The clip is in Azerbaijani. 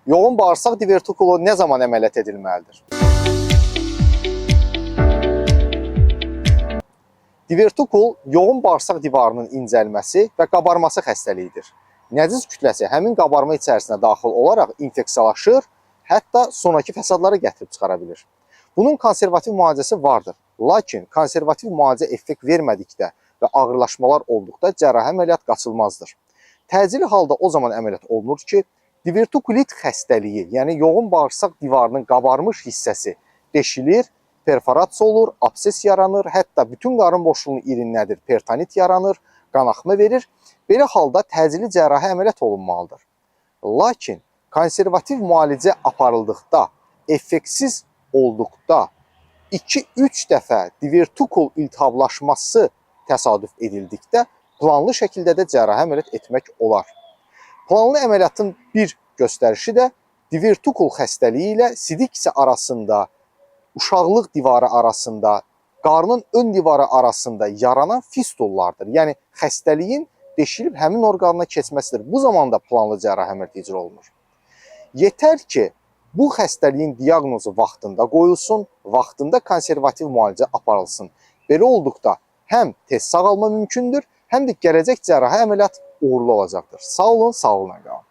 Yoğun bağırsaq divertikulu nə zaman əməliyyat edilməlidir? Divertikul yoğun bağırsaq divarının incəlməsi və qabarması xəstəliyidir. Nəciz kütləsi həmin qabarma içərisinə daxil olaraq infeksiyalaşır, hətta sonrakı fəsadları gətirib çıxara bilir. Bunun konservativ müalicəsi vardır. Lakin konservativ müalicə effekt vermədikdə və ağırlaşmalar olduqda cərrahi əməliyyat qaçılmazdır. Təcili halda o zaman əməliyyat olunur ki, divertikulit xəstəliyi, yəni yoğun bağırsaq divarının qabarmış hissəsi deşilir, perforasiya olur, abses yaranır, hətta bütün qarın boşluğunu irinlədir, peritonit yaranır, qanaxma verir. Belə halda təcili cərrahi əməliyyat olunmalıdır. Lakin konservativ müalicə aparıldıqda, effektsiz olduqda 2-3 dəfə divertikul iltihablaşması təsadüf edildikdə planlı şəkildə də cərrahi əməliyyat etmək olar. Planlı əməliyyatın bir göstərişi də divertikul xəstəliyi ilə sidiksiya arasında, uşaqlıq divarı arasında, qarnın ön divarı arasında yaranan fistullardır. Yəni xəstəliyin deşilib həmin orqanına keçməsidir. Bu zamanda planlı cərrahi əməliyyat icra olunur. Yetər ki, bu xəstəliyin diaqnozu vaxtında qoyulsun, vaxtında konservativ müalicə aparılsın. Belə olduqda həm tez sağalma mümkündür, həm də gələcək cərrahi əməliyyat uğurlu olacaqdır. Sağ olun, sağlıqla qalın.